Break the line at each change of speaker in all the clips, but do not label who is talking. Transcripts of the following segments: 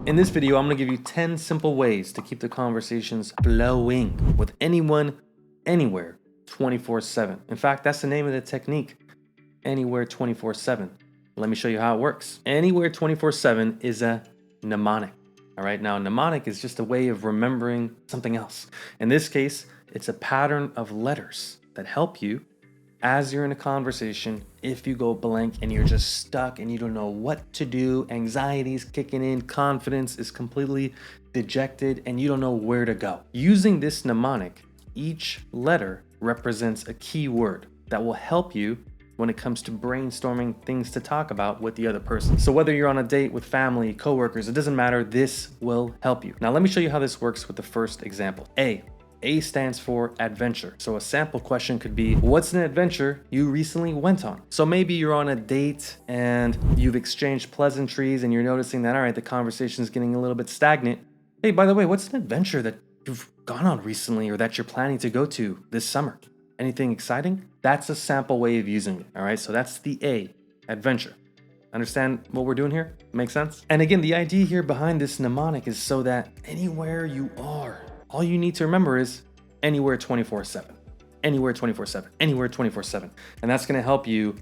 In this video, I'm gonna give you 10 simple ways to keep the conversations flowing with anyone, anywhere, 24/7. In fact, that's the name of the technique, anywhere 24/7. Let me show you how it works. Anywhere 24/7 is a mnemonic. All right, now a mnemonic is just a way of remembering something else. In this case, it's a pattern of letters that help you as you're in a conversation. If you go blank and you're just stuck and you don't know what to do, anxiety's kicking in, confidence is completely dejected, and you don't know where to go. Using this mnemonic, each letter represents a key word that will help you when it comes to brainstorming things to talk about with the other person. So whether you're on a date with family, coworkers, it doesn't matter, this will help you. Now let me show you how this works with the first example. A stands for adventure. So a sample question could be, what's an adventure you recently went on? So maybe you're on a date and you've exchanged pleasantries and you're noticing that, all right, the conversation is getting a little bit stagnant. Hey, by the way, what's an adventure that you've gone on recently or that you're planning to go to this summer? Anything exciting? That's a sample way of using it, all right? So that's the A, adventure. Understand what we're doing here? Make sense? And again, the idea here behind this mnemonic is so that anywhere you are, all you need to remember is anywhere 24/7, anywhere 24/7, anywhere 24/7. And that's gonna help you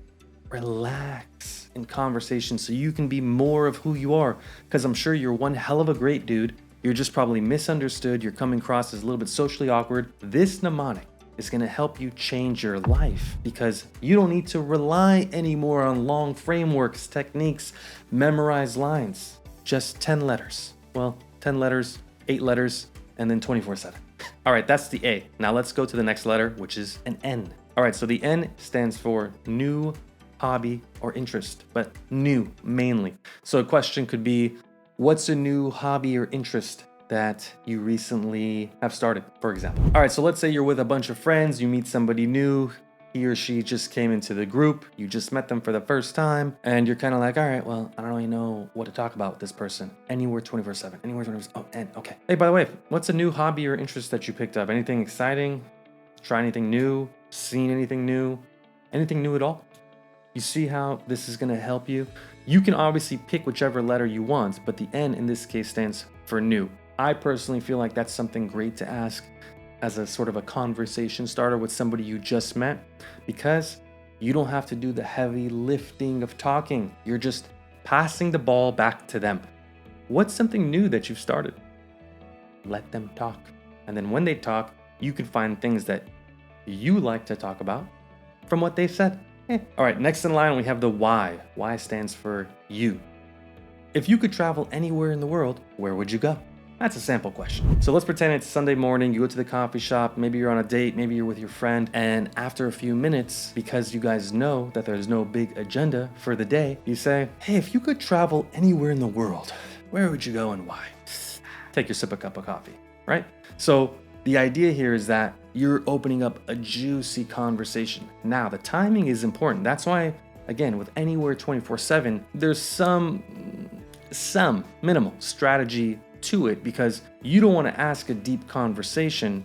relax in conversation so you can be more of who you are. Because I'm sure you're one hell of a great dude. You're just probably misunderstood. You're coming across as a little bit socially awkward. This mnemonic is gonna help you change your life because you don't need to rely anymore on long frameworks, techniques, memorize lines. Just 10 letters. Well, 10 letters, 8 letters, and then 24/7. All right, that's the A. Now let's go to the next letter, which is an N. All right, so the N stands for new, hobby, or interest, but new mainly. So a question could be, what's a new hobby or interest that you recently have started, for example? All right, so let's say you're with a bunch of friends, you meet somebody new, he or she just came into the group, you just met them for the first time, and you're kind of like, all right, well, I don't really know what to talk about with this person. Anywhere 24/7, anywhere 24/7, oh, and okay. Hey, by the way, what's a new hobby or interest that you picked up? Anything exciting? Try anything new? Seen anything new? Anything new at all? You see how this is gonna help you? You can obviously pick whichever letter you want, but the N in this case stands for new. I personally feel like that's something great to ask as a sort of a conversation starter with somebody you just met, because you don't have to do the heavy lifting of talking. You're just passing the ball back to them. What's something new that you've started? Let them talk. And then when they talk, you can find things that you like to talk about from what they've said. All right, next in line, we have the Y. Y stands for you. If you could travel anywhere in the world, where would you go? That's a sample question. So let's pretend it's Sunday morning, you go to the coffee shop, maybe you're on a date, maybe you're with your friend, and after a few minutes, because you guys know that there's no big agenda for the day, you say, hey, if you could travel anywhere in the world, where would you go and why? Take your sip of cup of coffee, right? So the idea here is that you're opening up a juicy conversation. Now, the timing is important. That's why, again, with anywhere 24/7, there's some minimal strategy to it, because you don't want to ask a deep conversation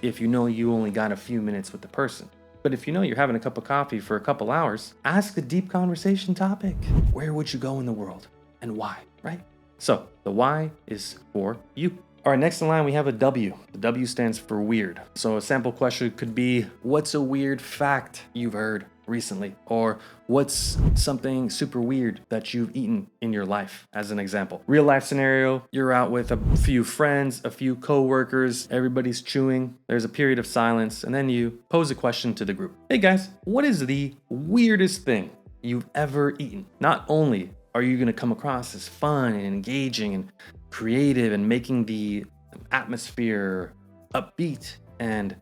if you know you only got a few minutes with the person. But if you know you're having a cup of coffee for a couple hours, ask a deep conversation topic. Where would you go in the world and why, right? So the Y is for you. All right, next in line, we have a W. The W stands for weird. So a sample question could be, what's a weird fact you've heard recently? Or what's something super weird that you've eaten in your life, as an example. Real life scenario, you're out with a few friends, a few coworkers, everybody's chewing, there's a period of silence, and then you pose a question to the group. Hey guys, what is the weirdest thing you've ever eaten? Not only are you gonna come across as fun and engaging and creative and making the atmosphere upbeat and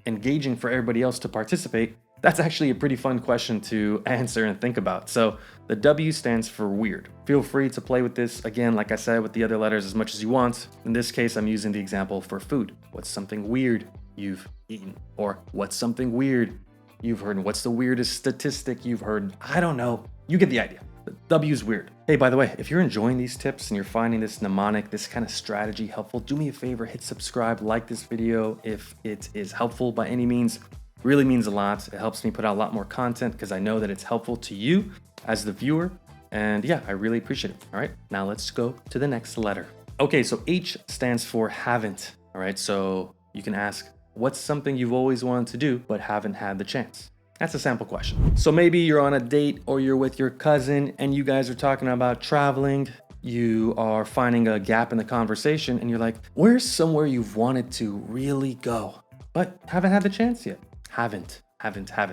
engaging for everybody else to participate, that's actually a pretty fun question to answer and think about. So the W stands for weird. Feel free to play with this, again, like I said, with the other letters as much as you want. In this case, I'm using the example for food. What's something weird you've eaten? Or what's something weird you've heard? And what's the weirdest statistic you've heard? I don't know. You get the idea. The W is weird. Hey, by the way, if you're enjoying these tips and you're finding this mnemonic, this kind of strategy helpful, do me a favor, hit subscribe, like this video if it is helpful by any means. Really means a lot. It helps me put out a lot more content because I know that it's helpful to you as the viewer. And yeah, I really appreciate it. All right, now let's go to the next letter. Okay, so H stands for haven't. All right, so you can ask, what's something you've always wanted to do but haven't had the chance? That's a sample question. So maybe you're on a date or you're with your cousin and you guys are talking about traveling. You are finding a gap in the conversation and you're like, where's somewhere you've wanted to really go, but haven't had the chance yet? Haven't.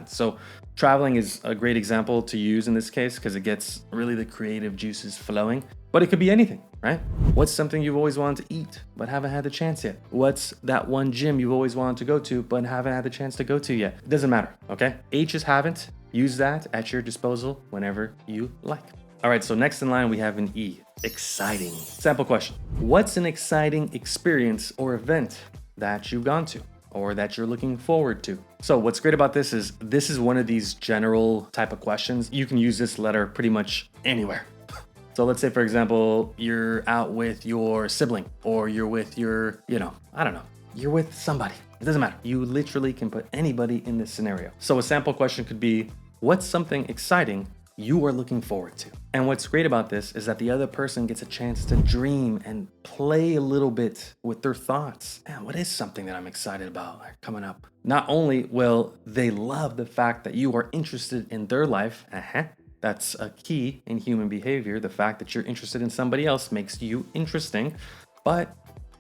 So traveling is a great example to use in this case because it gets really the creative juices flowing, but it could be anything, right? What's something you've always wanted to eat but haven't had the chance yet? What's that one gym you've always wanted to go to but haven't had the chance to go to yet? It doesn't matter, okay? H is haven't. Use that at your disposal whenever you like. All right, so next in line we have an E, exciting. Sample question. What's an exciting experience or event that you've gone to or that you're looking forward to? So what's great about this is one of these general type of questions. You can use this letter pretty much anywhere. So let's say, for example, you're out with your sibling or you're with your, you're with somebody. It doesn't matter. You literally can put anybody in this scenario. So a sample question could be, what's something exciting you are looking forward to? And what's great about this is that the other person gets a chance to dream and play a little bit with their thoughts. Man, what is something that I'm excited about coming up? Not only will they love the fact that you are interested in their life, that's a key in human behavior. The fact that you're interested in somebody else makes you interesting, but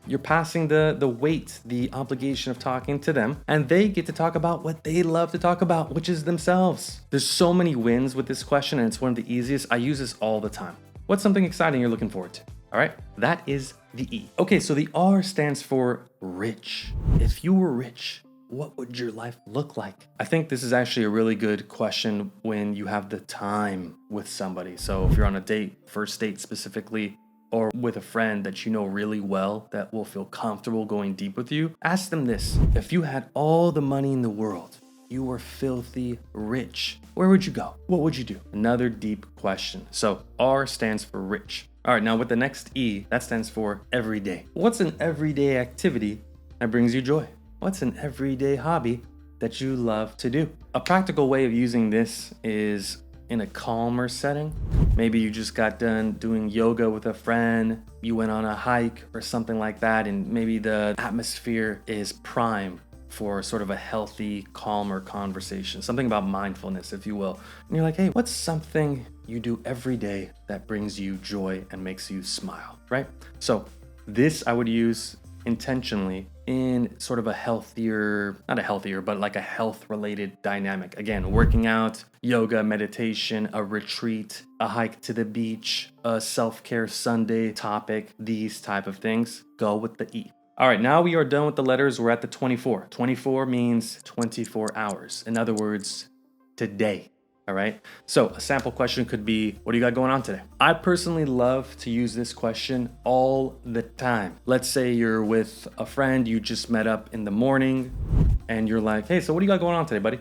you're passing the weight, the obligation of talking to them, and they get to talk about what they love to talk about, which is themselves. There's so many wins with this question, and it's one of the easiest. I use this all the time. What's something exciting you're looking forward to? All right, that is the E. Okay, so the R stands for rich. If you were rich, what would your life look like? I think this is actually a really good question when you have the time with somebody. So if you're on a date, first date specifically, or with a friend that you know really well that will feel comfortable going deep with you, ask them this. If you had all the money in the world, you were filthy rich, where would you go? What would you do? Another deep question. So R stands for rich. All right, now with the next E, that stands for everyday. What's an everyday activity that brings you joy? What's an everyday hobby that you love to do? A practical way of using this is in a calmer setting. Maybe you just got done doing yoga with a friend, you went on a hike or something like that, and maybe the atmosphere is prime for sort of a healthy, calmer conversation, something about mindfulness, if you will. And you're like, hey, what's something you do every day that brings you joy and makes you smile, right? So this I would use intentionally in sort of a healthier, not a healthier, but like a health-related dynamic. Again, working out, yoga, meditation, a retreat, a hike to the beach, a self-care Sunday topic, these type of things. Go with the E. All right, now we are done with the letters. We're at the 24. 24 means 24 hours. In other words, today. All right. So a sample question could be, what do you got going on today? I personally love to use this question all the time. Let's say you're with a friend you just met up in the morning and you're like, hey, so what do you got going on today, buddy?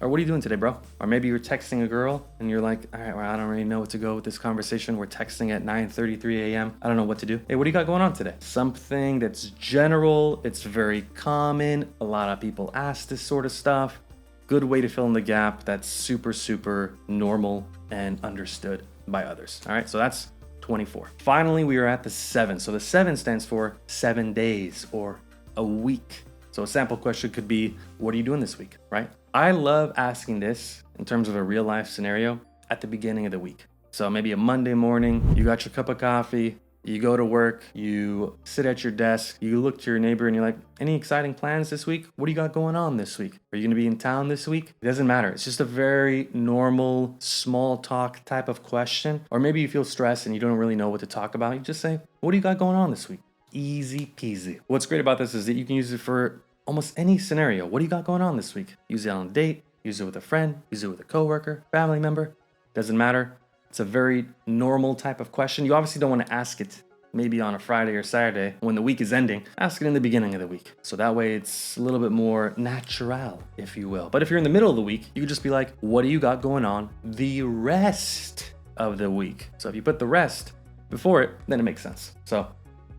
Or what are you doing today, bro? Or maybe you're texting a girl and you're like, all right, well, I don't really know what to go with this conversation. We're texting at 9:33 a.m. I don't know what to do. Hey, what do you got going on today? Something that's general. It's very common. A lot of people ask this sort of stuff. Good way to fill in the gap that's super, super normal and understood by others. All right, so that's 24. Finally, we are at the 7. So the 7 stands for 7 days or a week. So a sample question could be, what are you doing this week, right? I love asking this in terms of a real life scenario at the beginning of the week. So maybe a Monday morning, you got your cup of coffee, you go to work, you sit at your desk, you look to your neighbor and you're like, any exciting plans this week? What do you got going on this week? Are you gonna be in town this week? It doesn't matter. It's just a very normal, small talk type of question. Or maybe you feel stressed and you don't really know what to talk about. You just say, what do you got going on this week? Easy peasy. What's great about this is that you can use it for almost any scenario. What do you got going on this week? Use it on a date, use it with a friend, use it with a coworker, family member. Doesn't matter. It's a very normal type of question. You obviously don't want to ask it maybe on a Friday or Saturday when the week is ending. Ask it in the beginning of the week. So that way it's a little bit more natural, if you will. But if you're in the middle of the week, you could just be like, what do you got going on the rest of the week? So if you put the rest before it, then it makes sense. So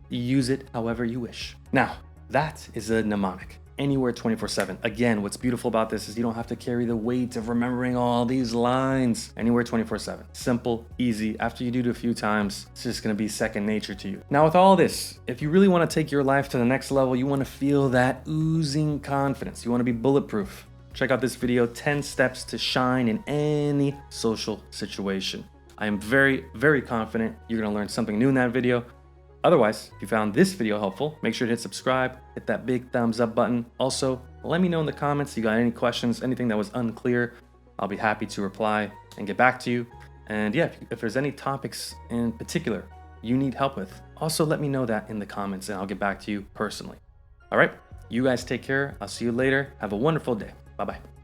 use it however you wish. Now, that is a mnemonic. anywhere 24/7. Again, what's beautiful about this is you don't have to carry the weight of remembering all these lines. Anywhere 24/7. Simple, easy. After you do it a few times, it's just gonna be second nature to you. Now with all this, if you really wanna take your life to the next level, you wanna feel that oozing confidence, you wanna be bulletproof, check out this video, 10 steps to shine in any social situation. I am very, very confident you're gonna learn something new in that video. Otherwise, if you found this video helpful, make sure to hit subscribe, hit that big thumbs up button. Also, let me know in the comments if you got any questions, anything that was unclear. I'll be happy to reply and get back to you. And yeah, if there's any topics in particular you need help with, also let me know that in the comments and I'll get back to you personally. All right, you guys take care. I'll see you later. Have a wonderful day. Bye-bye.